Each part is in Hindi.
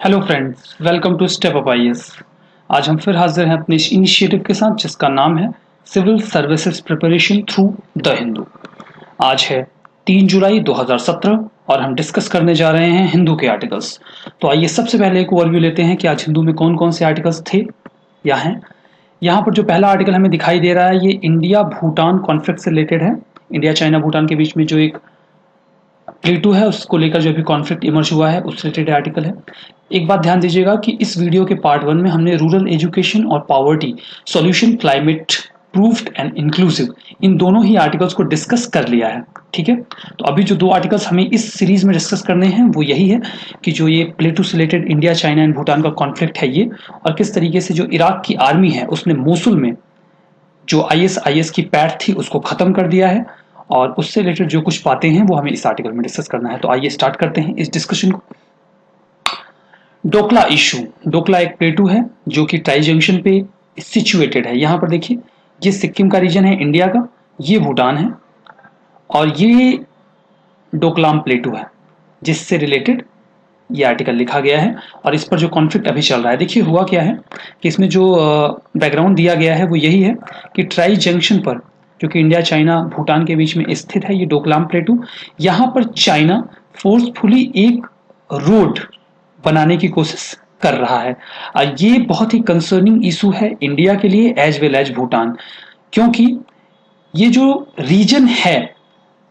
Hello friends, welcome to step up IAS. आज हम फिर हाजिर हैं अपने इस इनिशिएटिव के साथ जिसका नाम है civil services preparation through the Hindu. आज है 3 जुलाई 2017 और हम डिस्कस करने जा रहे हैं हिंदू के आर्टिकल्स। तो आइए सबसे पहले एक ओवरव्यू लेते हैं कि आज हिंदू में कौन कौन से आर्टिकल्स थे या हैं। यहाँ पर जो पहला आर्टिकल हमें दिखाई दे रहा है ये इंडिया भूटान कॉन्फ्लिक्ट से रिलेटेड है। इंडिया चाइना भूटान के बीच में जो एक प्लेटू है उसको लेकर जो भी कॉन्फ्लिक्ट इमर्ज हुआ है उससे रिलेटेड आर्टिकल है। एक बात ध्यान दीजिएगा कि इस वीडियो के पार्ट 1 में हमने रूरल एजुकेशन और poverty solution climate proofed and inclusive इन दोनों ही आर्टिकल्स को डिस्कस कर लिया है। ठीक है, तो अभी जो दो आर्टिकल्स हमें इस सीरीज में डिस्कस करने हैं वो यही है कि जो ये प्लेटू से related India China and Bhutan का कॉन्फ्लिक्ट है ये, और किस तरीके से जो इराक की आर्मी है उसने मोसुल में जो आईएस की पैठ थी उसको खत्म कर दिया है, और उससे रिलेटेड जो कुछ बातें हैं वो हमें इस आर्टिकल में डिस्कस करना है। तो आइए स्टार्ट करते हैं इस डिस्कशन को। डोकला इशू। डोकला एक प्लेटू है जो कि ट्राई जंक्शन पे सिचुएटेड है। यहाँ पर देखिए, ये सिक्किम का रीजन है इंडिया का, ये भूटान है और ये डोकलाम प्लेटू है जिससे रिलेटेड ये आर्टिकल लिखा गया है। और इस पर जो कॉन्फ्लिक्ट अभी चल रहा है, देखिए हुआ क्या है कि इसमें जो बैकग्राउंड दिया गया है वो यही है कि ट्राई जंक्शन पर, जो कि इंडिया चाइना भूटान के बीच में स्थित है ये डोकलाम प्लेटू, यहाँ पर चाइना फोर्सफुली एक रोड बनाने की कोशिश कर रहा है। ये बहुत ही कंसर्निंग इशू है इंडिया के लिए एज वेल एज भूटान, क्योंकि ये जो रीजन है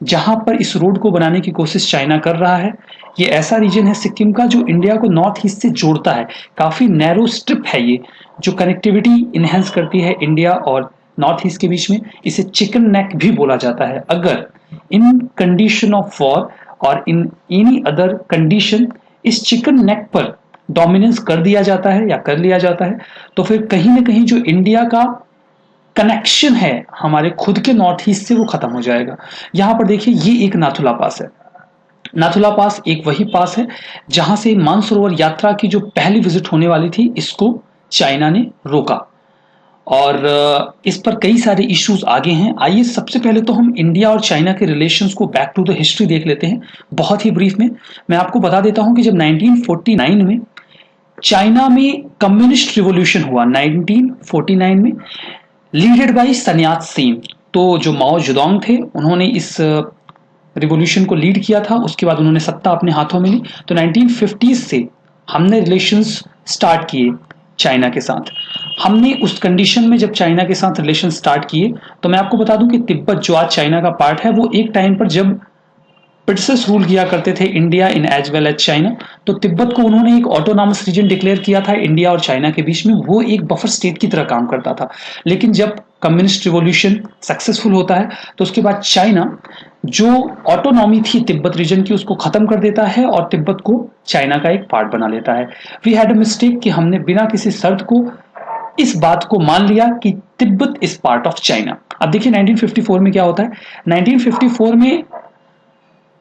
जहां पर इस रोड को बनाने की कोशिश चाइना कर रहा है, ये ऐसा रीजन है सिक्किम का जो इंडिया को नॉर्थ ईस्ट से जोड़ता है। काफी नैरो स्ट्रिप है ये जो कनेक्टिविटी इनहेंस करती है इंडिया और नॉर्थ ईस्ट के बीच में। इसे चिकन नेक भी बोला जाता है। अगर इन कंडीशन ऑफ वॉर और इन एनी अदर कंडीशन इस चिकन नेक पर डोमिनेंस कर दिया जाता है या कर लिया जाता है, तो फिर कहीं ना कहीं जो इंडिया का कनेक्शन है हमारे खुद के नॉर्थ ईस्ट से वो खत्म हो जाएगा। यहां पर देखिए, ये एक नाथुला पास है। नाथुला पास एक वही पास है जहां से मानसरोवर यात्रा की जो पहली विजिट होने वाली थी इसको चाइना ने रोका, और इस पर कई सारे इश्यूज आगे हैं। आइए सबसे पहले तो हम इंडिया और चाइना के रिलेशंस को बैक टू द हिस्ट्री देख लेते हैं बहुत ही ब्रीफ में। मैं आपको बता देता हूं कि जब 1949 में चाइना में कम्युनिस्ट रिवॉल्यूशन हुआ, 1949 में, लीडेड बाय सन यात सेन, तो जो माओ जेडोंग थे उन्होंने इस रिवॉल्यूशन को लीड किया था। उसके बाद उन्होंने सत्ता अपने हाथों में ली। तो 1950 से हमने रिलेशंस स्टार्ट किए चाइना के साथ। हमने उस कंडीशन में जब चाइना के साथ रिलेशन स्टार्ट किए, तो मैं आपको बता दूं कि तिब्बत जो आज चाइना का पार्ट है वो एक टाइम पर जब ब्रिटिशर्स रूल किया करते थे India in as well as China, तो तिब्बत को उन्होंने एक ऑटोनॉमस रीजन डिक्लेयर किया था इंडिया और चाइना के बीच में। वो एक बफर स्टेट की तरह काम करता था। लेकिन जब कम्युनिस्ट रिवॉल्यूशन सक्सेसफुल होता है तो उसके बाद चाइना जो ऑटोनॉमी थी तिब्बत रीजन की उसको खत्म कर देता है और तिब्बत को चाइना का एक पार्ट बना लेता है। वी हैड अ मिस्टेक कि हमने बिना किसी शर्त को इस बात को मान लिया कि Tibet is part of China. अब देखिए 1954 में क्या होता है। 1954 में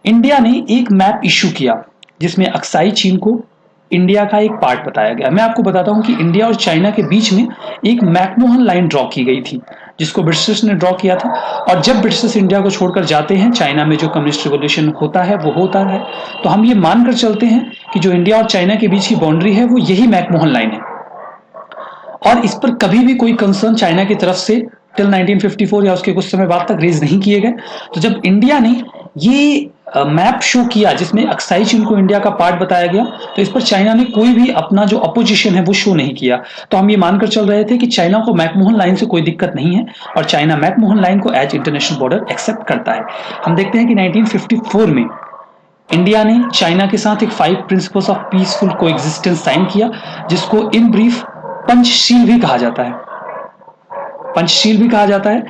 इंडिया ने एक मैप इशू किया जिसमें अक्साई चीन को इंडिया का एक पार्ट बताया गया। मैं आपको बताता हूं कि इंडिया और चाइना के बीच में एक मैकमोहन लाइन ड्रॉ की गई थी जिसको ब्रिटिशर्स ने ड्रॉ किया था। और जब ब्रिटिशर्स इंडिया को छोड़कर जाते हैं, चाइना में जो कम्युनिस्ट रिवॉल्यूशन होता है वो होता है, तो हम ये मानकर चलते हैं कि जो इंडिया और चाइना के बीच की बाउंड्री है वो यही मैकमोहन लाइन है। और इस पर कभी भी कोई कंसर्न चाइना की तरफ से टिल 1954 या उसके कुछ समय बाद तक रेज नहीं किए गए। तो जब इंडिया ने ये मैप शो किया जिसमें अक्साई चीन को इंडिया का पार्ट बताया गया, तो इस पर चाइना ने कोई भी अपना जो अपोजिशन है वो शो नहीं किया। तो हम ये मानकर चल रहे थे कि चाइना को मैकमोहन लाइन से कोई दिक्कत नहीं है और चाइना मैकमोहन लाइन को एज इंटरनेशनल बॉर्डर एक्सेप्ट करता है। हम देखते हैं कि 1954 में इंडिया ने चाइना के साथ एक 5 principles of peaceful coexistence sign किया जिसको इन ब्रीफ पंचशील भी कहा जाता है। पंचशील भी कहा जाता है।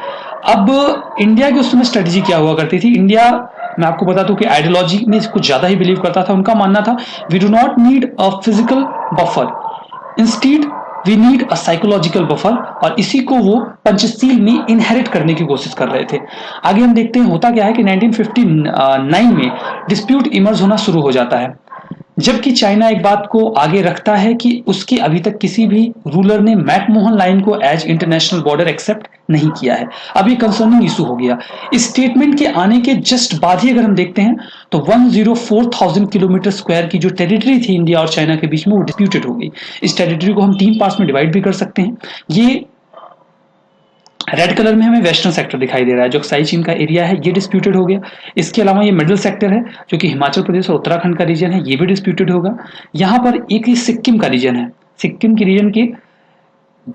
अब इंडिया की उस समय स्ट्रेटेजी क्या हुआ करती थी। इंडिया, मैं आपको बता दूं कि आइडियोलॉजी में कुछ ज्यादा ही बिलीव करता था। उनका मानना था we do not need a physical buffer, instead we need a psychological buffer, और इसी को वो पंचशील में इनहेरिट करने की कोशिश कर रहे थे। आगे हम देखते हैं होता क्या है कि 1959 में डिस्प्यूट इमर्ज होना शुरू हो जाता है। जबकि चाइना एक बात को आगे रखता है कि उसके अभी तक किसी भी रूलर ने मैकमोहन लाइन को एज इंटरनेशनल बॉर्डर एक्सेप्ट नहीं किया है। अब ये कंसर्निंग इशू हो गया। इस स्टेटमेंट के आने के जस्ट बाद ही अगर हम देखते हैं तो 104,000 किलोमीटर स्क्वायर की जो टेरिटरी थी इंडिया और चाइना के बीच में वो डिस्प्यूटेड हो गई। इस टेरिटरी को हम 3 पार्ट्स में डिवाइड भी कर सकते हैं। ये रेड कलर में हमें वेस्टर्न सेक्टर दिखाई दे रहा है, जो अक्साई चीन का एरिया है, ये डिस्प्यूटेड हो गया। इसके अलावा ये मिडिल सेक्टर है जो कि हिमाचल प्रदेश और उत्तराखंड का रीजन है, ये भी डिस्प्यूटेड होगा। यहाँ पर एक ही सिक्किम का रीजन है, सिक्किम के रीजन के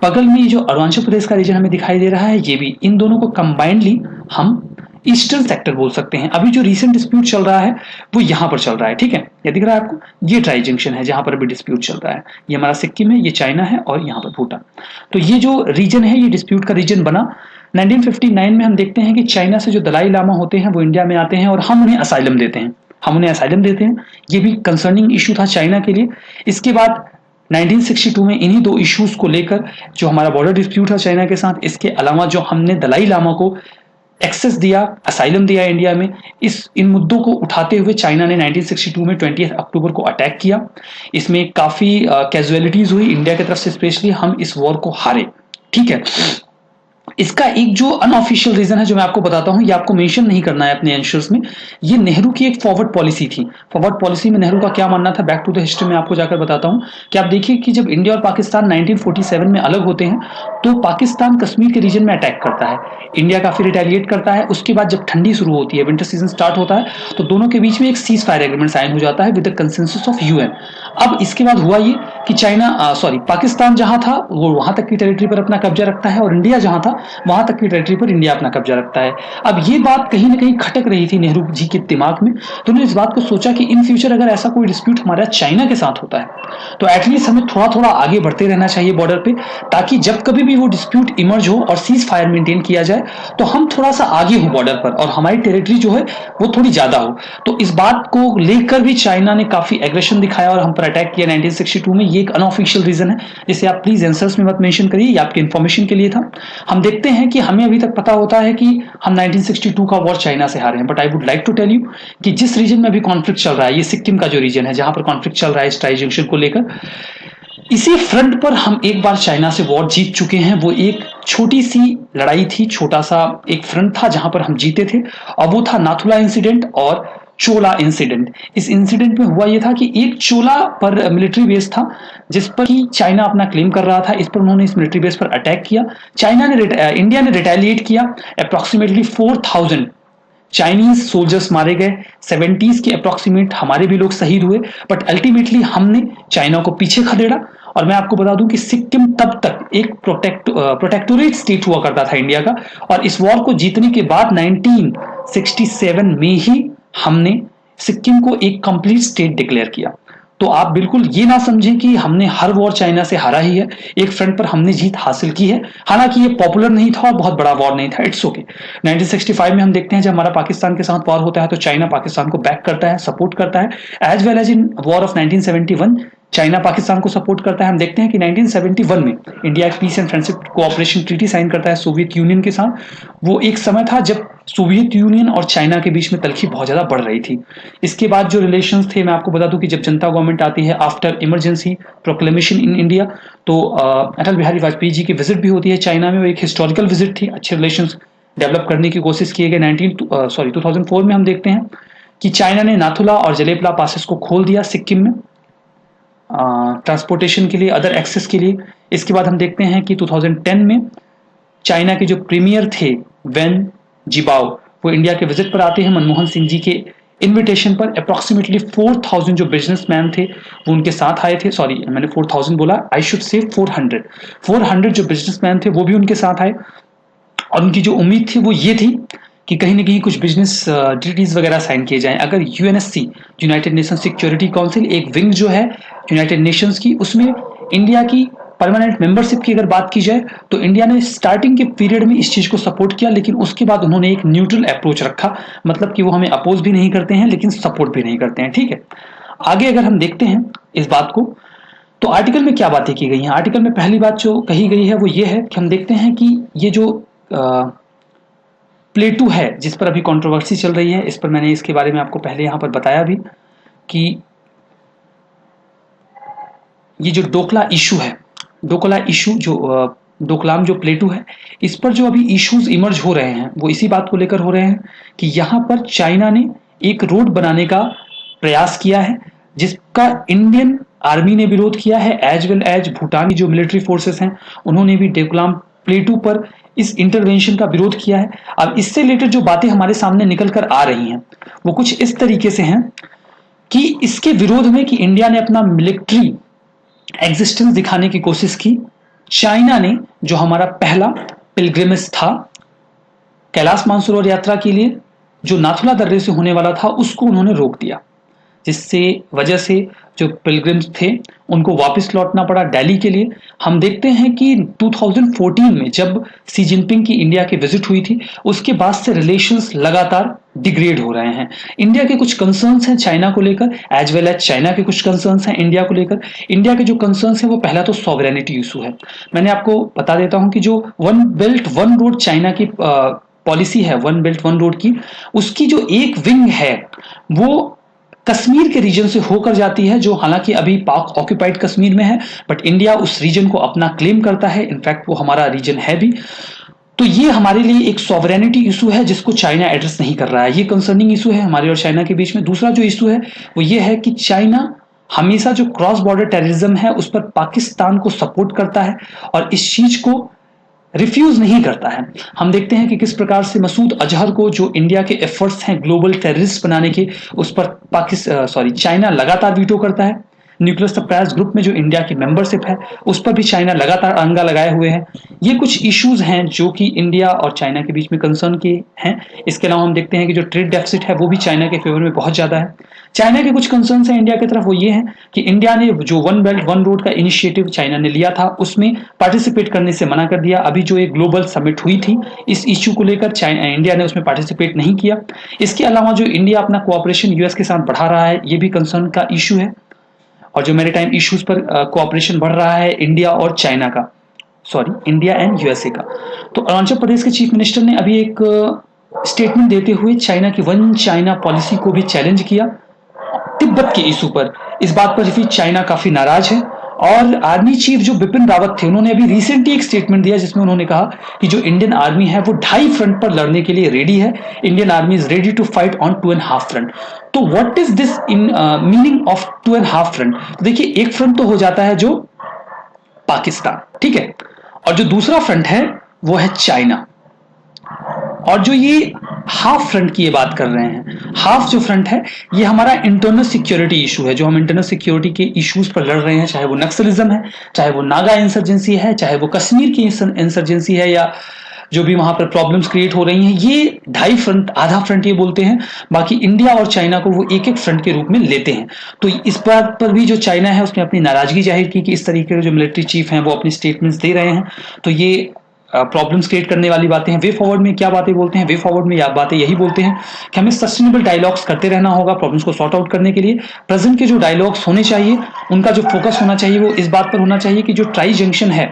बगल में जो अरुणाचल प्रदेश का रीजन हमें दिखाई दे रहा है, ये भी, इन दोनों को कंबाइंडली हम ईस्टर्न सेक्टर बोल सकते हैं। अभी जो रीसेंट डिस्प्यूट चल रहा है वो यहां पर चल रहा है, ठीक है, ये दिख रहा है आपको, ये ट्राई जंक्शन है जहां पर अभी डिस्प्यूट चल रहा है। ये हमारा सिक्किम है, ये चाइना है और यहाँ पर भूटान। तो ये जो रीजन है ये डिस्प्यूट का रीजन बना। 1959 में हम देखते हैं कि चाइना से जो दलाई लामा होते हैं वो इंडिया में आते हैं और हम उन्हें असाइलम देते हैं, ये भी कंसर्निंग इशू था चाइना के लिए। इसके बाद 1962 में इन्हीं दो इश्यूज को लेकर जो हमारा बॉर्डर डिस्प्यूट था चाइना के साथ, इसके अलावा जो हमने दलाई लामा को एक्सेस दिया, असाइलम दिया इंडिया में, इन मुद्दों को उठाते हुए चाइना ने 1962 में 20 अक्टूबर को अटैक किया। इसमें काफी कैजुअलिटीज हुई इंडिया की तरफ से, स्पेशली हम इस वॉर को हारे, ठीक है। इसका एक जो अनऑफिशियल रीजन है जो मैं आपको बताता हूं, ये आपको मेंशन नहीं करना है अपने आंसर्स में, ये नेहरू की एक फॉरवर्ड पॉलिसी थी। फॉरवर्ड पॉलिसी में नेहरू का क्या मानना था, बैक टू द हिस्ट्री में आपको जाकर बताता हूं कि आप देखिए कि जब इंडिया और पाकिस्तान 1947 में अलग होते हैं तो पाकिस्तान कश्मीर के रीजन में अटैक करता है, इंडिया काफी रिटेलिएट करता है। उसके बाद जब ठंडी शुरू होती है, विंटर सीजन स्टार्ट होता है, तो दोनों के बीच में एक सीज फायर एग्रीमेंट साइन हो जाता है with the consensus of UN. अब इसके बाद हुआ ये कि पाकिस्तान जहां था वो वहां तक की टेरिटरी पर अपना कब्जा रखता है और इंडिया जहां था वहां तक की टेरिटरी पर इंडिया अपना कब्जा रखता है। अब ये बात कहीं ना कहीं खटक रही थी नेहरू जी के दिमाग में, तो उन्होंने इस बात को सोचा कि इन फ्यूचर अगर ऐसा कोई डिस्प्यूट हमारा चाइना के साथ होता है तो एटलीस्ट हमें थोड़ा थोड़ा आगे बढ़ते रहना चाहिए बॉर्डर पे, ताकि जब कभी भी वो डिस्प्यूट इमर्ज हो और सीज फायर मेंटेन किया जाए तो हम थोड़ा सा आगे हो बॉर्डर पर और हमारी टेरिटरी जो है वो थोड़ी ज्यादा हो। तो इस बात को लेकर भी चाइना ने काफी एग्रेशन दिखाया और हम पर अटैक किया 1962 में। ये एक अनऑफिशियल रीजन है जिसे आप प्लीज आंसर्स में मत मेंशन करिए, ये आपके इन्फॉर्मेशन के लिए था। हम देखते हैं कि हमें अभी तक पता होता है कि हम 1962 का वॉर चाइना से हारे हैं, but I would like to tell you कि जिस रीजन में अभी कॉन्फ्लिक्ट चल रहा है, ये सिक्किम का जो रीजन है जहां पर कॉन्फ्लिक्ट चल रहा है इस ट्राई जंक्शन को लेकर, इसी फ्रंट पर हम एक बार चाइना से वॉर जीत चुके हैं। वो एक छोटी सी लड़ाई थी, छोटा सा एक फ्रंट था जहां पर हम जीते थे, और वो था नाथुला इंसिडेंट और चोला इंसिडेंट। इस इंसिडेंट में हुआ यह था कि एक चोला पर मिलिट्री बेस था जिस पर कि चाइना अपना क्लेम कर रहा था, इस पर उन्होंने इस मिलिट्री बेस पर अटैक किया। इंडिया ने रिटेलिएट किया, अप्रोक्सीमेटली 4,000 चाइनीज सोल्जर्स मारे गए, 70s के अप्रोक्सीमेट हमारे भी लोग शहीद हुए, बट अल्टीमेटली हमने चाइना को पीछे खदेड़ा। और मैं आपको बता दूं कि सिक्किम तब तक एक प्रोटेक्टोरेट स्टेट हुआ करता था इंडिया का, और इस वॉर को जीतने के बाद 1967 में ही हमने सिक्किम को एक कंप्लीट स्टेट डिक्लेयर किया। तो आप बिल्कुल ये ना समझें कि हमने हर वॉर चाइना से हारा ही है, एक फ्रंट पर हमने जीत हासिल की है। हालांकि ये पॉपुलर नहीं था और बहुत बड़ा वॉर नहीं था, इट्स ओके। 1965 में हम देखते हैं जब हमारा पाकिस्तान के साथ वॉर होता है तो चाइना पाकिस्तान को बैक करता है, सपोर्ट करता है, as well as in war of 1971 China Pakistan को सपोर्ट करता है। हम देखते हैं कि 1971 में इंडिया एक peace and friendship cooperation treaty sign करता है सोवियत यूनियन के साथ। वो एक समय था जब सोवियत यूनियन और चाइना के बीच में तलखी बहुत ज्यादा बढ़ रही थी। इसके बाद जो रिलेशंस थे, मैं आपको बता दूं कि जब जनता गवर्नमेंट आती है after emergency proclamation in India, तो अटल बिहारी वाजपेयी जी की विजिट भी होती है चाइना में। वो एक हिस्टोरिकल विजिट थी, अच्छे रिलेशंस डेवलप करने की कोशिश किए गए। 2004 में हम देखते हैं कि चाइना ने नाथुला और जलेपला पासेस को खोल दिया सिक्किम में ट्रांसपोर्टेशन के लिए, अदर एक्सेस के लिए। इसके बाद हम देखते हैं कि 2010 में चाइना के जो प्रीमियर थे वेन जिबाओ, वो इंडिया के विजिट पर आते हैं मनमोहन सिंह जी के इनविटेशन पर। अप्रोक्सीमेटली 4,000 जो बिजनेसमैन थे वो उनके साथ आए थे, सॉरी मैंने 4,000 बोला, आई शुड से 400 जो बिजनेसमैन थे वो भी उनके साथ आए। और उनकी जो उम्मीद थी वो ये थी कि कहीं ना कहीं कुछ बिजनेस ट्रीटीज वगैरह साइन किए जाएं। अगर UNSC, United nation security council, एक विंग जो है यूनाइटेड नेशंस की, उसमें इंडिया की परमानेंट मेंबरशिप की अगर बात की जाए तो इंडिया ने स्टार्टिंग के पीरियड में इस चीज को सपोर्ट किया, लेकिन उसके बाद उन्होंने एक न्यूट्रल अप्रोच रखा, मतलब कि वो हमें अपोज भी नहीं करते हैं लेकिन सपोर्ट भी नहीं करते हैं, ठीक है। आगे अगर हम देखते हैं इस बात को, तो आर्टिकल में क्या बातें की गई हैं। आर्टिकल में पहली बात जो कही गई है वो ये है कि हम देखते हैं कि ये जो प्लेटू है जिस पर अभी कंट्रोवर्सी चल रही है, इस पर मैंने इसके बारे में आपको पहले यहाँ पर बताया भी कि ये जो डोकला इशू है, डोकला इशू जो डोकलाम जो प्लेटू है, इस पर जो अभी इश्यूज इमर्ज हो रहे हैं वो इसी बात को लेकर हो रहे हैं कि यहाँ पर चाइना ने एक रोड बनाने का प्रयास किया है, जिसका इंडियन आर्मी ने विरोध किया है, एज वेल एज भूटान की जो मिलिट्री फोर्सेस हैं उन्होंने भी डोकलाम प्लेटू पर इस इंटरवेंशन का विरोध किया है। अब इससे रिलेटेड जो बातें हमारे सामने निकल कर आ रही हैं वो कुछ इस तरीके से हैं कि इसके विरोध में कि इंडिया ने अपना मिलिट्री एग्जिस्टेंस दिखाने की कोशिश की, चाइना ने जो हमारा पहला पिलग्रिमेज था कैलाश मानसरोवर यात्रा के लिए, जो नाथुला दर्रे से होने वाला था, उसको उन्होंने रोक दिया, जिससे वजह से जो पिलग्रिम्स थे उनको वापस लौटना पड़ा दिल्ली के लिए। हम देखते हैं कि 2014 में जब सी जिनपिंग की इंडिया की विजिट हुई थी, उसके बाद से रिलेशंस लगातार डिग्रेड हो रहे हैं। इंडिया के कुछ कंसर्न्स हैं चाइना को लेकर, एज वेल एज चाइना के कुछ कंसर्न्स हैं इंडिया को लेकर। इंडिया के जो कंसर्न्स हैं वो पहला तो सॉवरेनिटी इशू है। मैंने आपको बता देता हूं कि जो one belt one road China की पॉलिसी है, वन बेल्ट वन रोड की, उसकी जो एक विंग है वो कश्मीर के रीजन से होकर जाती है, जो हालांकि अभी पाक ऑक्यूपाइड कश्मीर में है, बट इंडिया उस रीजन को अपना क्लेम करता है, इनफैक्ट वो हमारा रीजन है भी। तो ये हमारे लिए एक सॉवरेनिटी इशू है जिसको चाइना एड्रेस नहीं कर रहा है। ये कंसर्निंग इशू है हमारे और चाइना के बीच में। दूसरा जो इशू है वो ये है कि चाइना हमेशा जो क्रॉस बॉर्डर टेररिज्म है उस पर पाकिस्तान को सपोर्ट करता है और इस चीज को रिफ्यूज नहीं करता है। हम देखते हैं कि किस प्रकार से मसूद अजहर को, जो इंडिया के एफर्ट्स हैं ग्लोबल टेररिस्ट बनाने के, उस पर चाइना लगातार वीटो करता है। न्यूक्लियर सप्लायर्स ग्रुप में जो इंडिया की मेंबरशिप है उस पर भी चाइना लगातार अंगा लगाए हुए है। ये कुछ इश्यूज हैं जो कि इंडिया और चाइना के बीच में कंसर्न के हैं। इसके अलावा हम देखते हैं कि जो ट्रेड डेफिसिट है वो भी चाइना के फेवर में बहुत ज्यादा है। चाइना के कुछ कंसर्न है इंडिया की तरफ, वो ये है कि इंडिया ने जो वन बेल्ट वन रोड का इनिशिएटिव चाइना ने लिया था उसमें पार्टिसिपेट करने से मना कर दिया। अभी जो एक ग्लोबल समिट हुई थी इस इश्यू को लेकर इंडिया ने उसमें पार्टिसिपेट नहीं किया। इसके अलावा जो इंडिया अपना कोऑपरेशन यूएस के साथ बढ़ा रहा है ये भी कंसर्न का इशू है। और जो मैरीटाइम इश्यूज पर कोऑपरेशन बढ़ रहा है इंडिया और चाइना का, इंडिया एंड यूएसए का। तो अरुणाचल प्रदेश के चीफ मिनिस्टर ने अभी एक स्टेटमेंट देते हुए चाइना की वन चाइना पॉलिसी को भी चैलेंज किया तिब्बत के इशू पर। इस बात पर भी चाइना काफी नाराज है। और आर्मी चीफ जो बिपिन रावत थे उन्होंने अभी रिसेंटली एक स्टेटमेंट दिया जिसमें उन्होंने कहा कि जो इंडियन आर्मी है वो 2.5 फ्रंट पर लड़ने के लिए रेडी है। Indian army is ready to fight on 2.5 front. तो what is this in meaning of 2.5 front? तो देखिए, एक फ्रंट तो हो जाता है जो पाकिस्तान, ठीक है, और जो दूसरा फ्रंट है वो है चाइना। और जो ये हाफ फ्रंट की ये बात कर रहे हैं, हाफ जो फ्रंट है ये हमारा इंटरनल सिक्योरिटी इशू है। जो हम इंटरनल सिक्योरिटी के इश्यूज पर लड़ रहे हैं, चाहे वो नक्सलिज्म है, चाहे वो नागा इंसर्जेंसी है, चाहे वो कश्मीर की इंसर्जेंसी है, या जो भी वहां पर प्रॉब्लम्स क्रिएट हो रही हैं, ये 2.5 फ्रंट, आधा फ्रंट ये बोलते हैं। बाकी इंडिया और चाइना को वो एक एक फ्रंट के रूप में लेते हैं। तो इस बात पर भी जो चाइना है उसने अपनी नाराजगी जाहिर की कि इस तरीके के जो मिलिट्री चीफ हैं वो अपनी स्टेटमेंट्स दे रहे हैं। तो ये प्रॉब्लम्स क्रिएट करने वाली बातें हैं। वे फॉरवर्ड में क्या बातें बोलते हैं? वे फॉरवर्ड में बातें यही बोलते हैं कि हमें सस्टेनेबल डायलॉग्स करते रहना होगा प्रॉब्लम्स को सॉर्ट आउट करने के लिए। प्रेजेंट के जो डायलॉग्स होने चाहिए उनका जो फोकस होना चाहिए वो इस बात पर होना चाहिए कि जो ट्राई जंक्शन है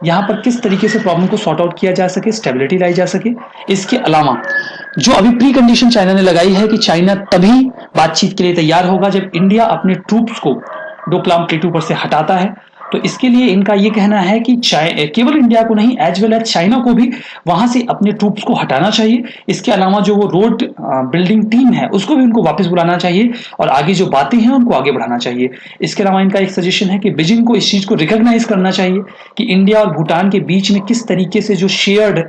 यहाँ पर किस तरीके से प्रॉब्लम को सॉर्ट आउट किया जा सके, स्टेबिलिटी लाई जा सके। इसके अलावा जो अभी प्री कंडीशन चाइना ने लगाई है कि चाइना तभी बातचीत के लिए तैयार होगा जब इंडिया अपने ट्रूप्स को डोकलाम प्लेटू पर से हटाता है। तो इसके लिए इनका यह कहना है कि केवल इंडिया को नहीं, एज वेल एज चाइना को भी वहां से अपने ट्रूप्स को हटाना चाहिए। इसके अलावा जो वो रोड बिल्डिंग टीम है उसको भी उनको वापस बुलाना चाहिए और आगे जो बातें हैं उनको आगे बढ़ाना चाहिए। इसके अलावा इनका एक सजेशन है कि बीजिंग को इस चीज को रिकॉग्नाइज करना चाहिए कि इंडिया और भूटान के बीच में किस तरीके से जो शेयर्ड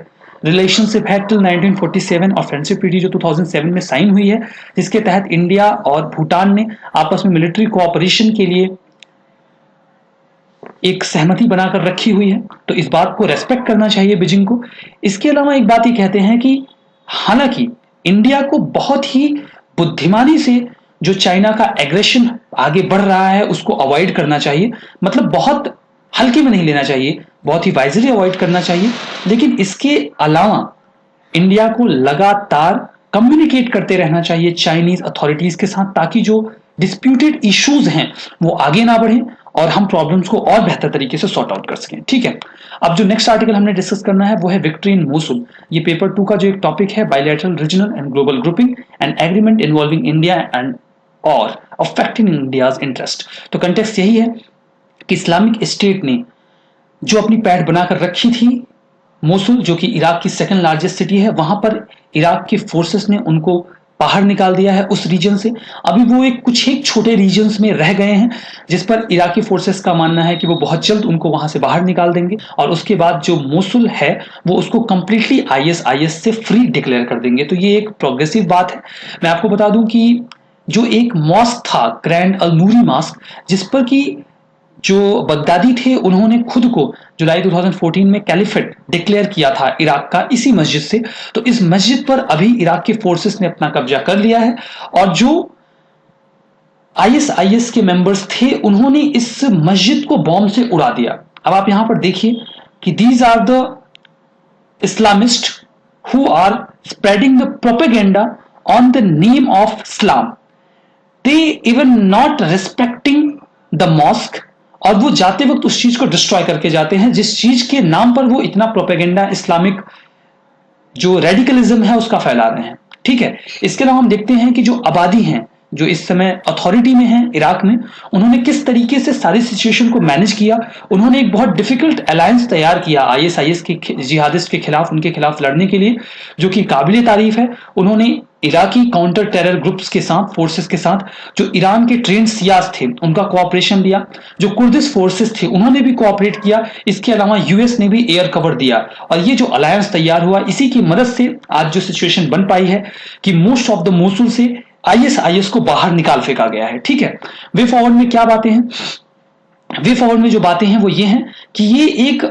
रिलेशनशिप है टिल 1947 और फ्रेंडशिप ट्रीटी जो 2007 में साइन हुई है, जिसके तहत इंडिया और भूटान ने आपस में मिलिट्री कोऑपरेशन के लिए एक सहमति बनाकर रखी हुई है। तो इस बात को रेस्पेक्ट करना चाहिए बीजिंग को। इसके अलावा एक बात ये कहते हैं कि हालांकि इंडिया को बहुत ही बुद्धिमानी से जो चाइना का एग्रेशन आगे बढ़ रहा है उसको अवॉइड करना चाहिए, मतलब बहुत हल्के में नहीं लेना चाहिए, बहुत ही वाइजली अवॉइड करना चाहिए। लेकिन इसके अलावा इंडिया को लगातार कम्युनिकेट करते रहना चाहिए चाइनीज अथॉरिटीज के साथ, ताकि जो डिस्प्यूटेड इश्यूज हैं वो आगे ना बढ़े और हम प्रॉब्लम्स को और बेहतर तरीके से सॉर्ट आउट कर सकें। ठीक है, अब जो नेक्स्ट आर्टिकल हमने डिस्कस करना है वो है विक्ट्री इन मोसुल। ये पेपर 2 का जो एक टॉपिक है, bilateral regional and global grouping and agreement involving India and और अफेक्टिंग इंडियाज इंटरेस्ट। तो कंटेक्स्ट यही है कि इस्लामिक स्टेट ने जो अपनी पैठ बनाकर रखी थी मोसुल, जो कि इराक की सेकंड लार्जेस्ट सिटी है, वहां पर इराक के फोर्सेस ने उनको बाहर निकाल दिया है उस रीजन से। अभी वो एक छोटे रीजन्स में रह गए हैं, जिस पर इराकी फोर्सेस का मानना है कि वो बहुत जल्द उनको वहां से बाहर निकाल देंगे और उसके बाद जो मोसुल है वो उसको कंप्लीटली आईएस से फ्री डिक्लेयर कर देंगे। तो ये एक प्रोग्रेसिव बात है। मैं आपको बता दूं कि जो एक मॉस्क था ग्रैंड अल नूरी मॉस्क, जिस पर कि जो बगदादी थे उन्होंने खुद को जुलाई 2014 में कैलिफेट डिक्लेयर किया था इराक का, इसी मस्जिद से। तो इस मस्जिद पर अभी इराक के फोर्सेस ने अपना कब्जा कर लिया है और जो आईएस के मेंबर्स थे उन्होंने इस मस्जिद को बॉम्ब से उड़ा दिया। अब आप यहां पर देखिए कि these are the Islamist who are spreading the propaganda on the name of Islam. They even not respecting the mosque, और वो जाते वक्त उस चीज को डिस्ट्रॉय करके जाते हैं जिस चीज के नाम पर वो इतना प्रोपेगेंडा इस्लामिक जो रेडिकलिज्म है उसका फैला रहे हैं। ठीक है, इसके अलावा हम देखते हैं कि जो आबादी हैं जो इस समय अथॉरिटी में है इराक में, उन्होंने किस तरीके से सारी सिचुएशन को मैनेज किया। उन्होंने एक बहुत डिफिकल्ट अलायंस तैयार किया आईएस के जिहादिस्ट के खिलाफ, उनके खिलाफ लड़ने के लिए, जो कि काबिल तारीफ है। उन्होंने इराकी काउंटर टेरर ग्रुप्स के साथ, फोर्सेस के साथ, जो ईरान के ट्रेन सियास थे उनका कोऑपरेशन लिया, जो कुर्दिश फोर्सेस थे उन्होंने भी कोऑपरेट किया। इसके अलावा यूएस ने भी एयर कवर दिया और ये जो अलायंस तैयार हुआ इसी की मदद से आज जो सिचुएशन बन पाई है कि मोस्ट ऑफ द मोसुल से आईएस को बाहर निकाल फेंका गया है। ठीक है, वे फॉरवर्ड में क्या बातें हैं? वे फॉरवर्ड में जो बातें हैं वो ये हैं कि ये एक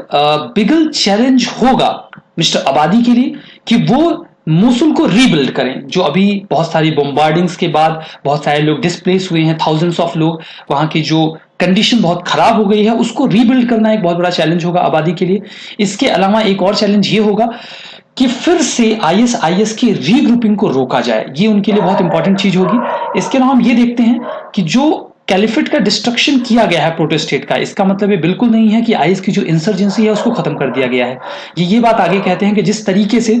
बिगल चैलेंज होगा मिस्टर आबादी के लिए कि वो मोसुल को रीबिल्ड करें। जो अभी बहुत सारी बॉम्बार्डिंग्स के बाद बहुत सारे लोग डिस्प्लेस हुए हैं, थाउजेंड्स ऑफ लोग, वहां की जो कंडीशन बहुत खराब हो गई है उसको रीबिल्ड करना एक बहुत बड़ा चैलेंज होगा आबादी के लिए। इसके अलावा एक और चैलेंज ये होगा कि फिर से आईएस की रीग्रुपिंग को रोका जाए, ये उनके लिए बहुत इंपॉर्टेंट चीज होगी। इसके अलावा हम ये देखते हैं कि जो कैलिफेट का डिस्ट्रक्शन किया गया है प्रोटेस्टेट का, इसका मतलब ये बिल्कुल नहीं है कि आईएस की जो इंसर्जेंसी है उसको खत्म कर दिया गया है। ये बात आगे कहते हैं कि जिस तरीके से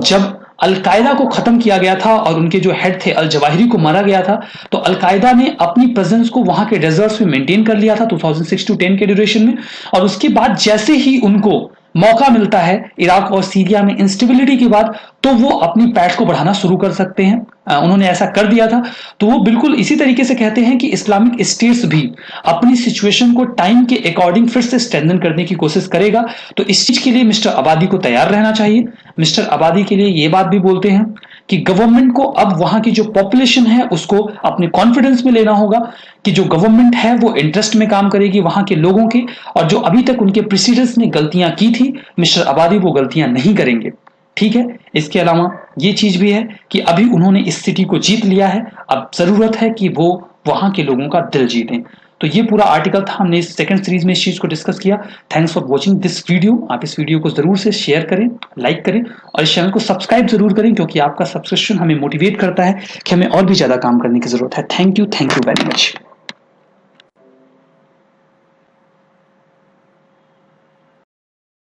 जब अलकायदा को खत्म किया गया था और उनके जो हेड थे अल जवाहिरी को मारा गया था, तो अलकायदा ने अपनी प्रेजेंस को वहां के डेजर्ट्स में मेंटेन कर लिया था 2006 to 10 के ड्यूरेशन में। और उसके बाद जैसे ही उनको मौका मिलता है इराक और सीरिया में इंस्टेबिलिटी के बाद, तो वो अपनी पैठ को बढ़ाना शुरू कर सकते हैं। उन्होंने ऐसा कर दिया था। तो वो बिल्कुल इसी तरीके से कहते हैं कि इस्लामिक स्टेट्स भी अपनी सिचुएशन को टाइम के अकॉर्डिंग फिर से स्ट्रेंथन करने की कोशिश करेगा। तो इस चीज के लिए मिस्टर आबादी को तैयार रहना चाहिए। मिस्टर आबादी के लिए ये बात भी बोलते हैं कि गवर्नमेंट को अब वहां की जो पॉपुलेशन है उसको अपने कॉन्फिडेंस में लेना होगा कि जो गवर्नमेंट है वो इंटरेस्ट में काम करेगी वहां के लोगों के, और जो अभी तक उनके प्रेसिडेंट्स ने गलतियां की थी मिस्टर आबादी वो गलतियां नहीं करेंगे। ठीक है, इसके अलावा ये चीज भी है कि अभी उन्होंने इस सिटी को जीत लिया है, अब जरूरत है कि वो वहां के लोगों का दिल जीतें। तो ये पूरा आर्टिकल था, हमने इस सेकंड सीरीज में इस चीज को डिस्कस किया। Thanks for watching this video. आप इस वीडियो को जरूर से शेयर करें, लाइक करें और इस चैनल को सब्सक्राइब जरूर करें, क्योंकि आपका सब्सक्रिप्शन हमें मोटिवेट करता है कि हमें और भी ज्यादा काम करने की जरूरत है। Thank you very much.